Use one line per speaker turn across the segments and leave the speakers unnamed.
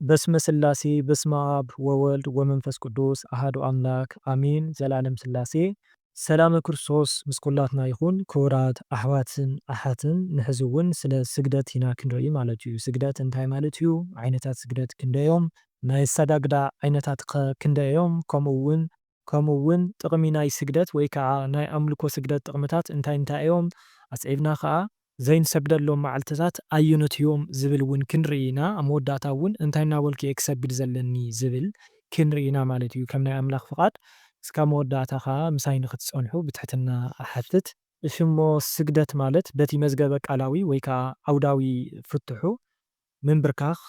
በስመ ስላሴ በስመ አብ ወወልድ ወመንፈስ ቅዱስ አሐዱ አምላክ አሜን። ዘላለም ስላሴ ሰላም ክርስቶስ ምስ ኩላትና ይኹን። ክቡራት ኣሕዋትን ኣሓትን ንሕዚ እውን ስለ ስግደት ኢና ክንርኢ ማለት እዩ። ስግደት እንታይ ማለት እዩ? ዓይነታት ስግደት ክንደዮም? ናይ ኣሰጋግዳ ዓይነታት ኸ ክንደዮም? ከምኡውን ጥቕሚ ናይ ስግደት ወይ ከዓ ናይ ኣምልኮ ስግደት ጥቕምታት እንታይ እንታይ እዮም? ኣፅዒብና ከዓ ዘይንሰግደሎም መዓልትታት ኣየኖት እዮም ዝብል እውን ክንርኢ ኢና። ኣብ መወዳእታ እውን እንታይ እናበልኩ እየ ክሰግድ ዘለኒ ዝብል ክንርኢ ኢና ማለት እዩ። ከም ናይ ኣምላኽ ፍቓድ እስካብ መወዳእታ ከዓ ምሳይ ንኽትፀንሑ ብትሕትና ኣሓትት። እሺ እሞ ስግደት ማለት በቲ መዝገበ ቃላዊ ወይ ከዓ ዓውዳዊ ፍትሑ ምንብርካኽ፣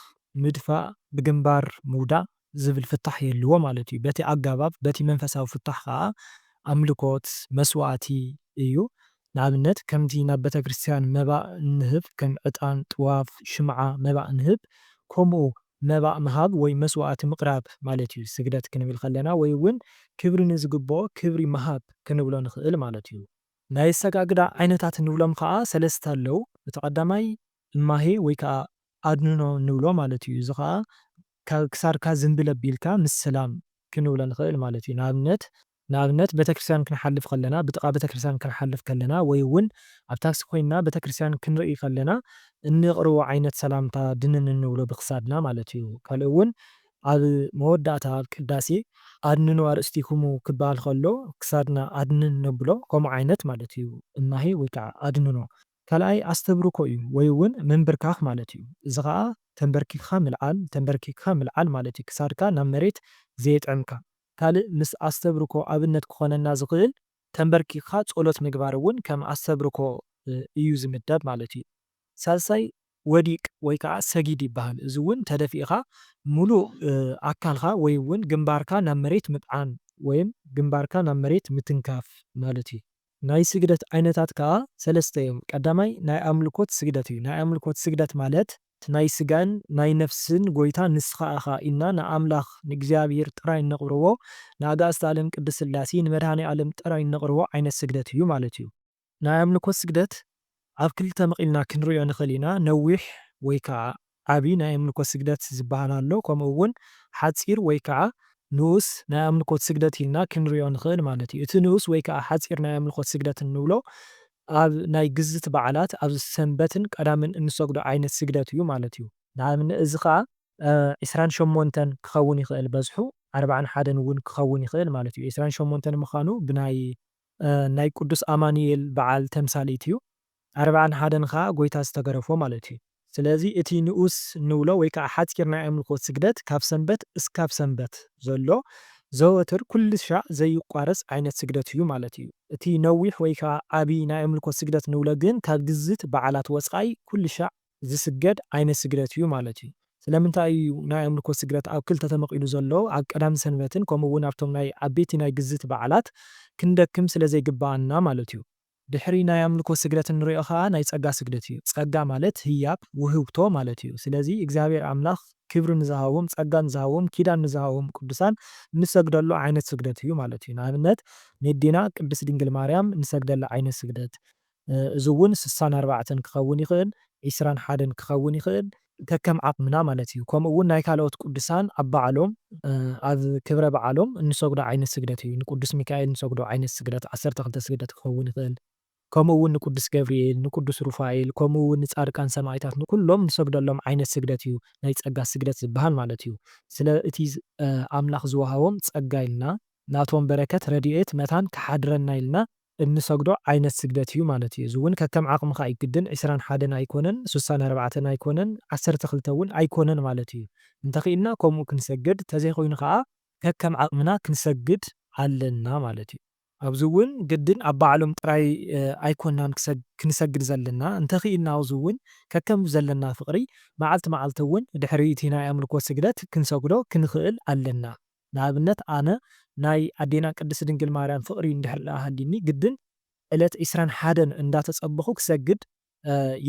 ምድፋእ፣ ብግንባር ምውዳእ ዝብል ፍታሕ የልዎ ማለት እዩ። በቲ ኣገባብ በቲ መንፈሳዊ ፍታሕ ከዓ ኣምልኮት መስዋእቲ እዩ። ንኣብነት ከምቲ ናብ ቤተ ክርስቲያን መባእ ንህብ ከም ዕጣን፣ ጥዋፍ፣ ሽምዓ መባእ ንህብ ከምኡ መባእ ምሃብ ወይ መስዋእቲ ምቕራብ ማለት እዩ ስግደት ክንብል ከለና፣ ወይ እውን ክብሪ ንዝግብኦ ክብሪ ምሃብ ክንብሎ ንኽእል ማለት እዩ። ናይ ኣሰጋግዳ ዓይነታት ንብሎም ከዓ ሰለስተ ኣለዉ። እቲ ቀዳማይ እማሄ ወይ ከዓ ኣድንኖ ንብሎ ማለት እዩ። እዚ ከዓ ካብ ክሳድካ ዝንብል ኣቢልካ ምስ ሰላም ክንብሎ ንኽእል ማለት እዩ። ንኣብነት ቤተክርስትያን ክንሓልፍ ከለና ብጥቓ ቤተክርስትያን ክንሓልፍ ከለና ወይ እውን ኣብ ታክሲ ኮይንና ቤተክርስትያን ክንርኢ ከለና እንቕርቦ ዓይነት ሰላምታ ድንን እንብሎ ብክሳድና ማለት እዩ። ካልእ እውን ኣብ መወዳእታ ኣብ ቅዳሴ ኣድንኑ ኣርእስቲክሙ ክበሃል ከሎ ክሳድና ኣድንን ነብሎ ከምኡ ዓይነት ማለት እዩ። እማሄ ወይ ከዓ ኣድንኖ። ካልኣይ ኣስተብርኮ እዩ ወይ እውን ምንብርካኽ ማለት እዩ። እዚ ከዓ ተንበርኪክካ ምልዓል ማለት እዩ። ክሳድካ ናብ መሬት ዘየጥዕምካ። ካልእ ምስ ኣስተብርኮ ኣብነት ክኾነና ዝኽእል ተንበርኪክካ ጸሎት ምግባር እውን ከም ኣስተብርኮ እዩ ዝምደብ ማለት እዩ። ሳልሳይ ወዲቅ ወይ ከዓ ሰጊድ ይበሃል። እዚ እውን ተደፊእኻ ሙሉእ ኣካልካ ወይ እውን ግንባርካ ናብ መሬት ምጥዓን ወይም ግንባርካ ናብ መሬት ምትንካፍ ማለት እዩ። ናይ ስግደት ዓይነታት ከዓ ሰለስተ እዮም። ቀዳማይ ናይ ኣምልኮት ስግደት እዩ። ናይ ኣምልኮት ስግደት ማለት ናይ ስጋን ናይ ነፍስን ጎይታ ንስኻ ኢኻ ኢልና ንኣምላኽ ንእግዚኣብሔር ጥራይ እነቕርቦ፣ ንኣጋእዝተ ዓለም ቅድስት ሥላሴ ንመድኃኔ ዓለም ጥራይ እነቕርቦ ዓይነት ስግደት እዩ ማለት እዩ። ናይ ኣምልኮት ስግደት ኣብ ክልተ መቂልና ክንሪኦ ንኽእል ኢና። ነዊሕ ወይ ከዓ ዓብይ ናይ ኣምልኮት ስግደት ዝበሃል ኣሎ። ከምኡ እውን ሓፂር ወይ ከዓ ንኡስ ናይ ኣምልኮት ስግደት ኢልና ክንሪኦ ንኽእል ማለት እዩ። እቲ ንኡስ ወይ ከዓ ሓፂር ናይ ኣምልኮት ስግደት እንብሎ ኣብ ናይ ግዝት በዓላት ኣብ ሰንበትን ቀዳምን እንሰግዶ ዓይነት ስግደት እዩ ማለት እዩ። ንኣብነት እዚ ከዓ 28 ክኸውን ይኽእል በዝሑ 41 እውን ክኸውን ይኽእል ማለት እዩ። 28 ምዃኑ ብናይ ቅዱስ ኣማኑኤል በዓል ተምሳሌት እዩ። 41 ከዓ ጎይታ ዝተገረፎ ማለት እዩ። ስለዚ እቲ ንኡስ ንብሎ ወይ ከዓ ሓፂር ናይ ኣምልኮት ስግደት ካብ ሰንበት እስካብ ሰንበት ዘሎ ዘወትር ኩሉ ሻዕ ዘይቋረፅ ዓይነት ስግደት እዩ ማለት እዩ። እቲ ነዊሕ ወይ ከዓ ዓብይ ናይ ኣምልኮት ስግደት ንብሎ ግን ካብ ግዝት በዓላት ወፃኢ ኩሉ ሻዕ ዝስገድ ዓይነት ስግደት እዩ ማለት እዩ። ስለምንታይ እዩ ናይ ኣምልኮት ስግደት ኣብ ክልተ ተመቂሉ ዘሎ? ኣብ ቀዳም ሰንበትን ከምኡ እውን ኣብቶም ናይ ዓበይቲ ናይ ግዝት በዓላት ክንደክም ስለ ዘይግባአና ማለት እዩ። ድሕሪ ናይ ኣምልኮት ስግደት እንሪኦ ከዓ ናይ ፀጋ ስግደት እዩ። ፀጋ ማለት ህያብ ውህብቶ ማለት እዩ። ስለዚ እግዚኣብሔር ኣምላኽ ክብሪ ንዝሃቦም ጸጋ ንዝሃቦም ኪዳን ንዝሃቦም ቅዱሳን እንሰግደሉ ዓይነት ስግደት እዩ ማለት እዩ። ንኣብነት ንዴና ቅድስት ድንግል ማርያም እንሰግደላ ዓይነት ስግደት እዚ እውን 64 ክኸውን ይኽእል 21 ክኸውን ይኽእል ከከም ዓቕምና ማለት እዩ። ከምኡ እውን ናይ ካልኦት ቅዱሳን ኣብ በዓሎም ኣብ ክብረ በዓሎም እንሰግዶ ዓይነት ስግደት እዩ። ንቅዱስ ሚካኤል እንሰግዶ ዓይነት ስግደት 12 ስግደት ክኸውን ይኽእል። ከምኡ እውን ንቅዱስ ገብርኤል፣ ንቅዱስ ሩፋኤል፣ ከምኡ እውን ንጻድቃን ሰማዕታት ንኩሎም እንሰግደሎም ዓይነት ስግደት እዩ ናይ ፀጋ ስግደት ዝበሃል ማለት እዩ። ስለ እቲ ኣምላኽ ዝወሃቦም ፀጋ ኢልና ናቶም በረከት ረድኤት መታን ክሓድረና ኢልና እንሰግዶ ዓይነት ስግደት እዩ ማለት እዩ። እዚ እውን ከከም ዓቕምካ ይግድን 21 ኣይኮነን 64 ኣይኮነን 12 እውን ኣይኮነን ማለት እዩ። እንተኺኢልና ከምኡ ክንሰግድ ተዘይኮይኑ ከዓ ከከም ዓቕምና ክንሰግድ ኣለና ማለት እዩ። ኣብዚ እውን ግድን ኣብ በዓሎም ጥራይ ኣይኮናን ክንሰግድ ዘለና እንተኺኢልና ኣብዚ እውን ከከም ዘለና ፍቕሪ መዓልቲ መዓልቲ እውን ድሕሪ እቲ ናይ ኣምልኮት ስግደት ክንሰግዶ ክንኽእል ኣለና። ንኣብነት ኣነ ናይ ኣዴና ቅድስት ድንግል ማርያም ፍቕሪ እንድሕር ሃልይኒ ግድን ዕለት 21 እንዳተፀበኹ ክሰግድ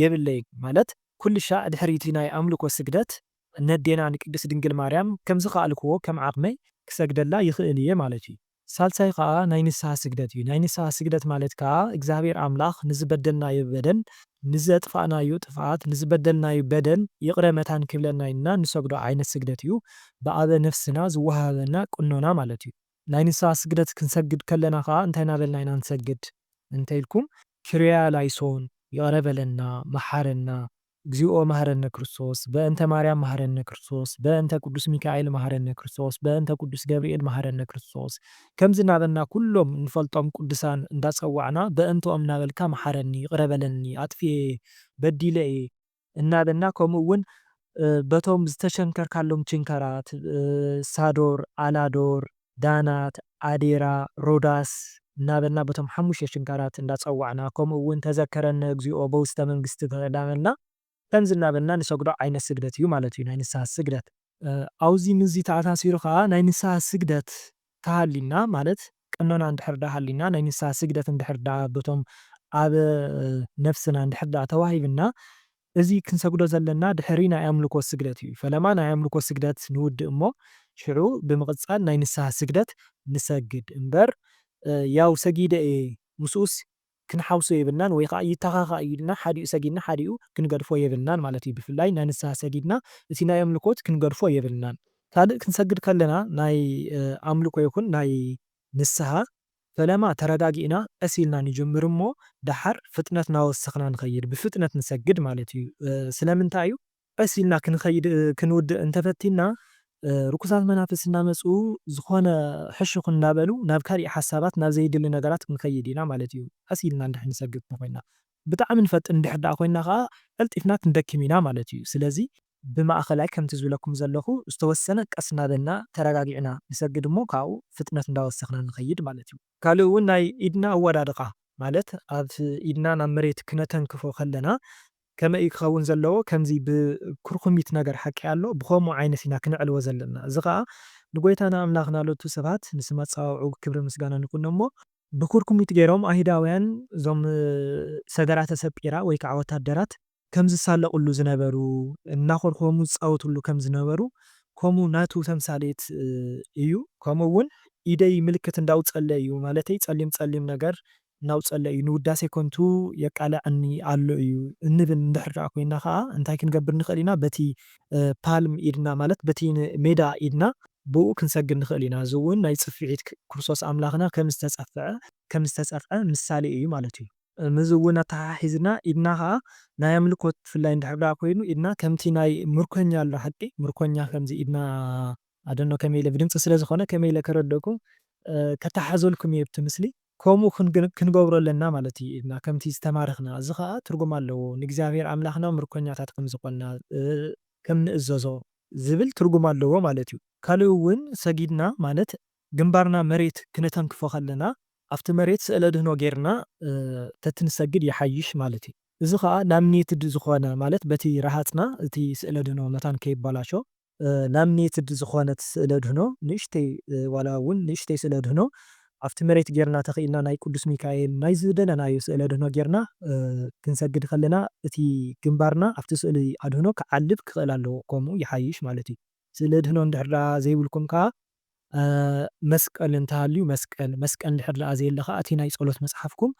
የብለይ ማለት ኩሉ ሻዕ ድሕሪ እቲ ናይ ኣምልኮት ስግደት ነዴና ንቅድስት ድንግል ማርያም ከም ዝኸኣልክዎ ከም ዓቕመይ ክሰግደላ ይኽእል እየ ማለት እዩ። ሳልሳይ ከዓ ናይ ንስሓ ስግደት እዩ። ናይ ንስሓ ስግደት ማለት ከዓ እግዚኣብሔር ኣምላኽ ንዝበደልናዮ በደል ንዘጥፋእናዮ ጥፍኣት ንዝበደልናዮ በደል ይቕረ መታን ክብለና ኢልና ንሰግዶ ዓይነት ስግደት እዩ። ብኣበ ነፍስና ዝወሃበና ቅኖና ማለት እዩ። ናይ ንስሓ ስግደት ክንሰግድ ከለና ከዓ እንታይ እናበልና ኢና ንሰግድ እንተኢልኩም ክርያላይሶን ይቕረ በለና መሓረና እግዚኦ መሃረነ ክርስቶስ በእንተ ማርያም መሃረነ ክርስቶስ በእንተ ቅዱስ ሚካኤል መሃረነ ክርስቶስ በእንተ ቅዱስ ገብርኤል መሃረነ ክርስቶስ ከምዚ እናበልና ኩሎም ንፈልጦም ቅዱሳን እንዳፀዋዕና በእንተኦም እናበልካ መሓረኒ ይቕረ በለኒ ኣጥፍኤ በዲለ እየ እናበልና ከምኡ እውን በቶም ዝተሸንከርካሎም ችንከራት ሳዶር፣ ኣላዶር፣ ዳናት፣ ኣዴራ፣ ሮዳስ እናበልና በቶም 5 ችንካራት እንዳፀዋዕና ከምኡ እውን ተዘከረነ እግዚኦ በውስተ መንግስትከ እናበልና ከምዚ እናበልና ንሰግዶ ዓይነት ስግደት እዩ ማለት እዩ ናይ ንስሓ ስግደት። ኣብዚ ምዚ ተኣሳሲሩ ከዓ ናይ ንስሓ ስግደት ካሃሊና ማለት ቀኖና እንድሕር ዳ ሃሊና ናይ ንስሓ ስግደት እንድሕር ዳ በቶም ኣብ ነፍስና እንድሕር ዳ ተዋሂብና እዚ ክንሰግዶ ዘለና ድሕሪ ናይ ኣምልኮ ስግደት እዩ። ፈለማ ናይ ኣምልኮ ስግደት ንውድእ እሞ ሽዑ ብምቕፃል ናይ ንስሓ ስግደት ንሰግድ እምበር ያው ሰጊደ እየ ምስኡስ ክንሓውሶ የብልናን ወይ ከዓ ይተኻኻእ ኢልና ሓዲኡ ሰጊድና ሓዲኡ ክንገድፎ የብልናን ማለት እዩ። ብፍላይ ናይ ንስሓ ሰጊድና እቲ ናይ ኣምልኮት ክንገድፎ የብልናን። ካልእ ክንሰግድ ከለና ናይ ኣምልኮ ይኹን ናይ ንስሓ ፈለማ ተረጋጊእና ቀስ ኢልና ንጅምር እሞ ደሓር ፍጥነት እናወሰኽና ንኸይድ ብፍጥነት ንሰግድ ማለት እዩ። ስለምንታይ እዩ ቀስ ኢልና ክንውድእ እንተፈቲና ርኩሳት መናፍስ እናመፁ ዝኾነ ሕሽኹ እናበሉ ናብ ካሊእ ሓሳባት ናብ ዘይድሊ ነገራት ክንከይድ ኢና ማለት እዩ። ቀስ ኢልና እንድሕር ንሰግድ ኮይንና ብጣዕሚ ንፈጥን እንድሕር ዳኣ ኮይንና ከዓ ቀልጢፍና ክንደክም ኢና ማለት እዩ። ስለዚ ብማእኸላይ ከምቲ ዝብለኩም ዘለኹ ዝተወሰነ ቀስ እናበልና ተረጋጊዕና ንሰግድ እሞ ካብኡ ፍጥነት እንዳወሰኽና ንኸይድ ማለት እዩ። ካልእ እውን ናይ ኢድና ኣወዳድቓ ማለት ኣብ ኢድና ናብ መሬት ክነተንክፎ ከለና ከመይ ክኸውን ዘለዎ ከምዚ ብኩርኩሚት ነገር ሓቂ ኣሎ ብኸምኡ ዓይነት ኢና ክንዕልዎ ዘለና። እዚ ከዓ ንጎይታና ኣምላኽና ሎቱ ስብሐት ንስመ ኣፀዋውዑ ክብሪ ምስጋና ይኩን እሞ ብኩርኩሚት ገይሮም ኣይሁዳውያን እዞም ሰገራተ ሰጲራ ወይ ከዓ ወታደራት ከም ዝሳለቕሉ ዝነበሩ እናኾርኮሙ ዝፃወትሉ ከም ዝነበሩ ከምኡ ናቱ ተምሳሌት እዩ። ከምኡ እውን ኢደይ ምልክት እንዳውፀለ እዩ ማለተይ ፀሊም ፀሊም ነገር እናውፀለ እዩ ንውዳሴ ከንቱ የቃልዐኒ ኣሎ እዩ እንብል እንድሕር ዳኣ ኮይና ከዓ እንታይ ክንገብር ንኽእል ኢና በቲ ፓልም ኢድና ማለት በቲ ሜዳ ኢድና ብኡ ክንሰግድ ንኽእል ኢና። እዚ እውን ናይ ፅፍዒት ክርስቶስ ኣምላኽና ከም ዝተፀፍዐ ምሳሌ እዩ ማለት እዩ። ምዝ እውን ኣተሓሒዝና ኢድና ከዓ ናይ ኣምልኮት ብፍላይ እንድሕር ዳኣ ኮይኑ ኢድና ከምቲ ናይ ምርኮኛ ኣሎ ሓቂ ምርኮኛ ከምዚ ኢድና ኣደኖ ከመይ ኢለ ብድምፂ ስለዝኾነ ከመይ ኢለ ከረደኩም ከተሓዘልኩም እየ ብቲ ምስሊ ከምኡ ክንገብሮ ኣለና ማለት እዩ። ኢድና ከምቲ ዝተማረኽና እዚ ከዓ ትርጉም ኣለዎ ንእግዚኣብሔር ኣምላኽና ምርኮኛታት ከም ዝኾንና ከም ንእዘዞ ዝብል ትርጉም ኣለዎ ማለት እዩ። ካልእ እውን ሰጊድና ማለት ግንባርና መሬት ክነተንክፎ ከለና ኣብቲ መሬት ስእለ ድህኖ ጌርና ተትንሰግድ ይሓይሽ ማለት እዩ። እዚ ከዓ ላምኔትድ ዝኾነ ማለት በቲ ረሃፅና እቲ ስእለ ድህኖ መታን ከይበላሾ ላምኔትድ ዝኾነት ስእለ ድህኖ ንእሽተይ ዋላ እውን ንእሽተይ ስእለ ድህኖ ኣብቲ መሬት ጌርና ተኽኢልና ናይ ቅዱስ ሚካኤል ናይ ዝደለናዮ ስእለ ድህኖ ጌርና ክንሰግድ ከለና እቲ ግንባርና ኣብቲ ስእሊ ኣድህኖ ክዓልብ ክኽእል ኣለዎ ከምኡ ይሓይሽ ማለት እዩ። ስእለ ድህኖ እንድሕር ዳኣ ዘይብልኩም ከዓ መስቀል እንተሃልዩ መስቀል እንድሕር ዳኣ ዘየለ ከዓ እቲ ናይ ፀሎት መፅሓፍኩም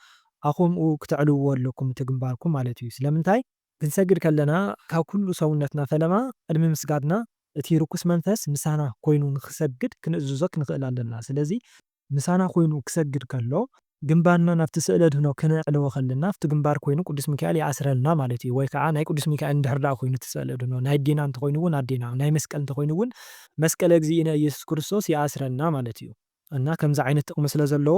ኣኹምኡ ክትዕልውዎ ኣለኩም እቲ ግንባርኩም ማለት እዩ። ስለምንታይ ክንሰግድ ከለና ካብ ኩሉ ሰውነትና ፈለማ ቅድሚ ምስጋድና እቲ ርኩስ መንፈስ ምሳና ኮይኑ ንክሰግድ ክንእዝዞ ክንኽእል ኣለና። ስለዚ ምሳና ኮይኑ ክሰግድ ከሎ ግንባርና ናብቲ ስእለ ድህኖ ክነዕልዎ ከለና ኣብቲ ግንባር ኮይኑ ቅዱስ ሚካኤል ይኣስረልና ማለት እዩ። ወይ ከዓ ናይ ቅዱስ ሚካኤል እንድሕር ዳኣ ኮይኑ እቲ ስእለ ድህኖ ናይ ኣዴና እንተኮይኑ እውን ኣዴና ናይ መስቀል እንተኮይኑ እውን መስቀለ እግዚእነ ኢየሱስ ክርስቶስ ይኣስረና ማለት እዩ። እና ከምዚ ዓይነት ጥቕሚ ስለ ዘለዎ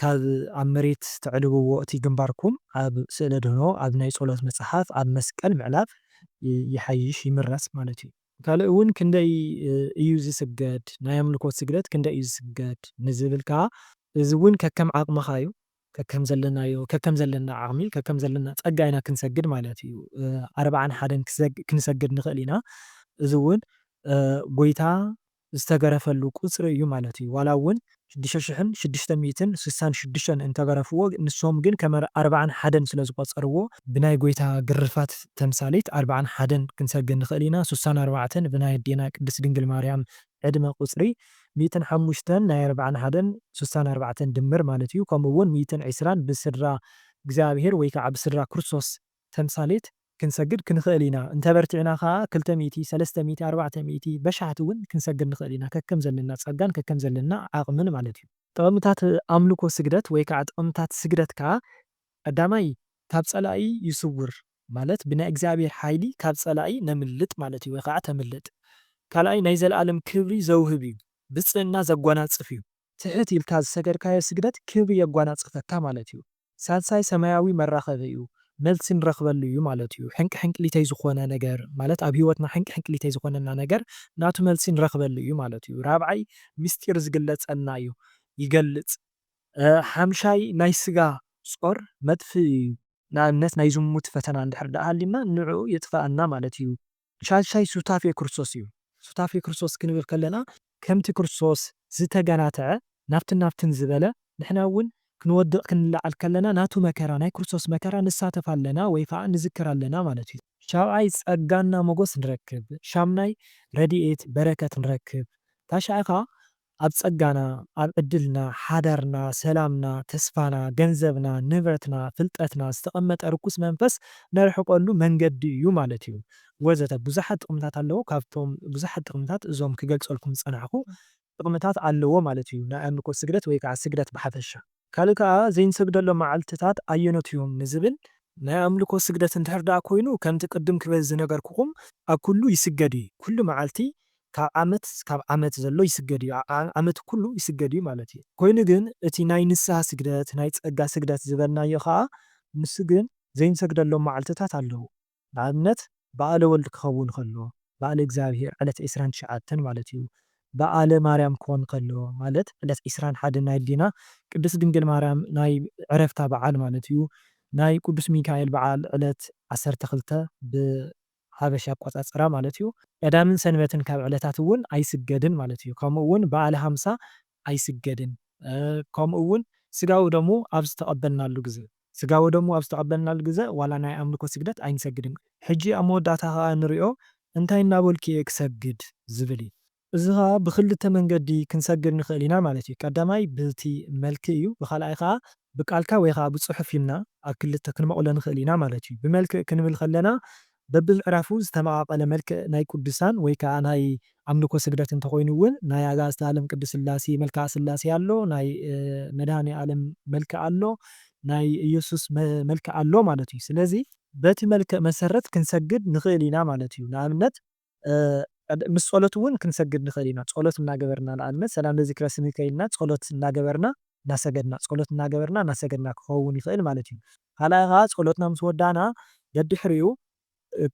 ካብ ኣብ መሬት ተዕልብዎ እቲ ግንባርኩም ኣብ ስእለ ድህኖ ኣብ ናይ ፀሎት መፅሓፍ ኣብ መስቀል ምዕላብ ይሓይሽ ይምረስ ማለት እዩ። ካልእ እውን ክንደይ እዩ ዝስገድ ናይ ኣምልኮት ስግደት ክንደይ እዩ ዝስገድ ንዝብል ከዓ እዚ እውን ከከም ዓቕምኻ እዩ ከከም ዘለና ዓቕሚ ከከም ዘለና ፀጋ ኢና ክንሰግድ ማለት እዩ። 41 ክንሰግድ ንኽእል ኢና። እዚ እውን ጎይታ ዝተገረፈሉ ቁፅሪ እዩ ማለት እዩ። ዋላ እውን 6666 እንተገረፍዎ ንሶም ግን ከም 41 ስለ ዝቆፀርዎ ብናይ ጎይታ ግርፋት ተምሳሌት 41 ክንሰግድ ንኽእል ኢና። 64 ብናይ ኣዴና ቅድስት ድንግል ማርያም ዕድመ ቁፅሪ 105 ናይ 41 ድምር ማለት እዩ። ከምኡ እውን 120 ብስድራ እግዚኣብሔር ወይ ከዓ ብስድራ ክርስቶስ ተምሳሌት ክንሰግድ ክንኽእል ኢና። እንተበርቲዕና ከዓ 200 300 400 በሻሕቲ እውን ክንሰግድ ንኽእል ኢና ከከም ዘለና ፀጋን ከከም ዘለና ዓቕምን ማለት እዩ። ጥቕምታት ኣምልኮ ስግደት ወይ ከዓ ጥቕምታት ስግደት ከዓ ቀዳማይ ካብ ፀላኢ ይስውር ማለት ብናይ እግዚኣብሔር ሓይሊ ካብ ፀላኢ ነምልጥ ማለት እዩ ወይ ከዓ ተምልጥ። ካልኣይ ናይ ዘለኣለም ክብሪ ዘውህብ እዩ፣ ብፅዕና ዘጓናፅፍ እዩ። ትሕት ኢልካ ዝሰገድካዮ ስግደት ክብሪ የጓናፅፈካ ማለት እዩ። ሳልሳይ ሰማያዊ መራኸቢ እዩ፣ መልሲ ንረኽበሉ እዩ ማለት እዩ። ሕንቂ ሕንቅሊተይ ዝኾነ ነገር ማለት ኣብ ሂወትና ሕንቂ ሕንቅሊተይ ዝኾነና ነገር ናቱ መልሲ ንረኽበሉ እዩ ማለት እዩ። ራብዓይ ምስጢር ዝግለፀልና እዩ፣ ይገልፅ። ሓምሻይ ናይ ስጋ ጾር መጥፍኢ እዩ፣ ንኣብነት ናይ ዝሙት ፈተና እንድሕር ዳኣ ሃሊና ንዕኡ የጥፍአና ማለት እዩ። ሻድሻይ ሱታፌ ክርስቶስ እዩ። ሱታፌ ክርስቶስ ክንብል ከለና ከምቲ ክርስቶስ ዝተገናትዐ ናብትን ዝበለ ንሕና እውን ክንወድቕ ክንላዓል ከለና ናቱ መከራ ናይ ክርስቶስ መከራ ንሳተፍ ኣለና ወይ ከዓ ንዝክር ኣለና ማለት እዩ። ሻብዓይ ፀጋና ሞገስ ንረክብ። ሻምናይ ረድኤት በረከት ንረክብ። ታሽዓይ ከዓ ኣብ ፀጋና ኣብ ዕድልና ሓዳርና ሰላምና ተስፋና ገንዘብና ንብረትና ፍልጠትና ዝተቐመጠ ርኩስ መንፈስ ነርሕቐሉ መንገዲ እዩ ማለት እዩ። ወዘተ ብዙሓት ጥቕምታት ኣለዎ። ካብቶም ብዙሓት ጥቕምታት እዞም ክገልፀልኩም ዝፀናሕኩ ጥቕምታት ኣለዎ ማለት እዩ ናይ ኣምልኮ ስግደት ወይ ከዓ ስግደት ብሓፈሻ። ካልእ ከዓ ዘይንሰግደሎም መዓልትታት ኣየኖት እዮም ንዝብል ናይ ኣምልኮ ስግደት እንድሕር ዳኣ ኮይኑ ከምቲ ቅድም ክበዝ ዝነበርኩኹም ኣብ ኩሉ ይስገድ እዩ። ኩሉ መዓልቲ ካብ ዓመት ዘሎ ይስገድ እዩ፣ ዓመት ኩሉ ይስገድ እዩ ማለት እዩ። ኮይኑ ግን እቲ ናይ ንስሓ ስግደት ናይ ፀጋ ስግደት ዝበልናዮ ከዓ ንሱ ግን ዘይንሰግደሎም መዓልትታት ኣለዉ። ንኣብነት በዓለ ወልዲ ክኸውን ከሎ፣ በዓለ እግዚኣብሔር ዕለት 29 ማለት እዩ። በዓለ ማርያም ክኾን ከሎ ማለት ዕለት 21 ናይ ኣዴና ቅድስት ድንግል ማርያም ናይ ዕረፍታ በዓል ማለት እዩ። ናይ ቅዱስ ሚካኤል በዓል ዕለት 12 ብሃበሻ ኣቆፃፅራ ማለት እዩ። ቀዳምን ሰንበትን ካብ ዕለታት እውን ኣይስገድን ማለት እዩ። ከምኡ እውን በዓለ 50 ኣይስገድን። ከምኡ እውን ስጋዊ ደሙ ኣብ ዝተቐበልናሉ ግዜ ዋላ ናይ ኣምልኮ ስግደት ኣይንሰግድን። ሕጂ ኣብ መወዳእታ ከዓ ንሪኦ እንታይ እናበልኩ እየ ክሰግድ ዝብል እዩ። እዚ ከዓ ብክልተ መንገዲ ክንሰግድ ንኽእል ኢና ማለት እዩ። ቀዳማይ ብቲ መልክዕ እዩ፣ ብካልኣይ ከዓ ብቃልካ ወይ ከዓ ብፅሑፍ ኢልና ኣብ ክልተ ክንመቕሎ ንኽእል ኢና ማለት እዩ። ብመልክዕ ክንብል ከለና በብምዕራፉ ዝተመቓቐለ መልክዕ ናይ ቅዱሳን ወይ ከዓ ናይ ኣምልኮ ስግደት እንተኮይኑ እውን ናይ ኣጋዕዝተ ዓለም ቅድስት ስላሴ መልክዓ ስላሴ ኣሎ፣ ናይ መድሃኒ ዓለም መልክዕ ኣሎ፣ ናይ ኢየሱስ መልክዕ ኣሎ ማለት እዩ። ስለዚ በቲ መልክዕ መሰረት ክንሰግድ ንኽእል ኢና ማለት እዩ። ንኣብነት ምስ ጸሎት እውን ክንሰግድ ንኽእል ኢና። ጸሎት እናገበርና ንኣብነት ሰላም ለዝክረ ስምከ ኢልና ጸሎት እናገበርና እናሰገድና ክኸውን ይኽእል ማለት እዩ። ካልኣይ ከዓ ጸሎትና ምስ ወዳእና ደድሕሪኡ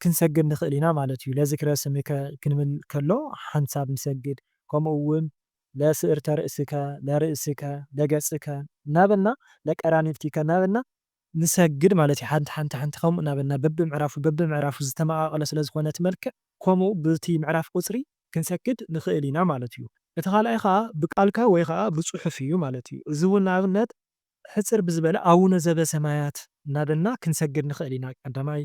ክንሰግድ ንኽእል ኢና ማለት እዩ። ለዝክረ ስምከ ክንብል ከሎ ሓንሳብ ንሰግድ፣ ከምኡ እውን ለስዕርተ ርእስከ ለርእስከ ለገጽከ እናበልና ለቀራንብቲከ እናበልና ንሰግድ ማለት እዩ። ሓንቲ ከምኡ እናበልና በብምዕራፉ ዝተመቓቐለ ስለ ዝኾነ እቲ መልክዕ ከምኡ በቲ ምዕራፍ ቁፅሪ ክንሰግድ ንኽእል ኢና ማለት እዩ። እቲ ካልኣይ ከዓ ብቃልካ ወይ ከዓ ብፅሑፍ እዩ ማለት እዩ። እዚ እውን ንኣብነት ሕፅር ብዝበለ ኣቡነ ዘበሰማያት እናበልና ክንሰግድ ንኽእል ኢና ቀዳማይ።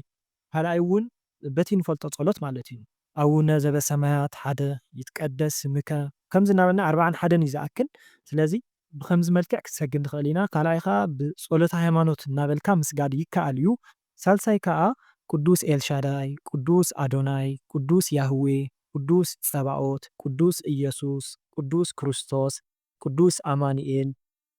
ካልኣይ እውን በቲ ንፈልጦ ጸሎት ማለት እዩ። ኣቡነ ዘበሰማያት ሓደ ይትቀደስ ስምከ ከምዚ እናበልና 41 እዩ ዝኣክል። ስለዚ ብከምዚ መልክዕ ክሰግድ ንኽእል ኢና። ካልኣይ ከዓ ብጸሎተ ሃይማኖት እናበልካ ምስጋድ ይከኣል እዩ። ሳልሳይ ከዓ ቅዱስ ኤልሻዳይ፣ ቅዱስ አዶናይ፣ ቅዱስ ያህዌ፣ ቅዱስ ጸባኦት፣ ቅዱስ ኢየሱስ፣ ቅዱስ ክርስቶስ፣ ቅዱስ አማኑኤል፣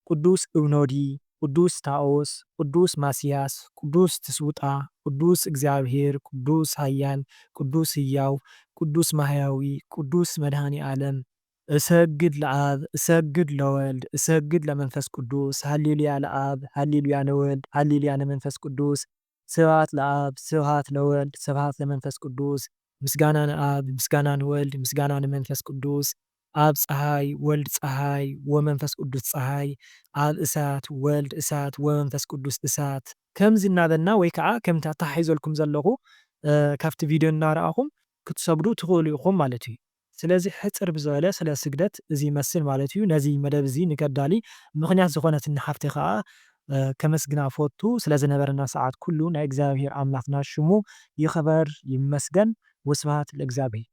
ቅዱስ እብኖዲ፣ ቅዱስ ታኦስ፣ ቅዱስ ማስያስ፣ ቅዱስ ትስውጣ፣ ቅዱስ እግዚአብሔር፣ ቅዱስ ሃያል፣ ቅዱስ ህያው፣ ቅዱስ ማህያዊ፣ ቅዱስ መድኃኒ ዓለም፣ እሰግድ ለአብ፣ እሰግድ ለወልድ፣ እሰግድ ለመንፈስ ቅዱስ፣ ሃሌሉያ ለአብ፣ ሃሌሉያ ለወልድ፣ ሃሌሉያ ለመንፈስ ቅዱስ፣ ስብሐት ለአብ፣ ስብሐት ለወልድ፣ ስብሐት ለመንፈስ ቅዱስ፣ ምስጋና ለአብ፣ ምስጋና ለወልድ፣ ምስጋና ለመንፈስ ቅዱስ፣ አብ ፀሐይ ወልድ ፀሐይ ወመንፈስ ቅዱስ ፀሐይ፣ አብ እሳት ወልድ እሳት ወመንፈስ ቅዱስ እሳት። ከምዚ እናበልና ወይ ከዓ ከምቲ ኣተሓሒዘልኩም ዘለኹ ካብቲ ቪድዮ እናረኣኹም ክትሰግዱ ትኽእሉ ኢኹም ማለት እዩ። ስለዚ ሕፅር ብዝበለ ስለ ስግደት እዚ ይመስል ማለት እዩ። ነዚ መደብ እዚ ንከዳሊ ምክንያት ዝኾነትኒ ሓፍቲ ከዓ ከመስግና ፈቱ። ስለ ዝነበረና ሰዓት ኩሉ ናይ እግዚኣብሔር ኣምላኽና ሽሙ ይኽበር ይመስገን። ወስብሐት ለእግዚአብሔር።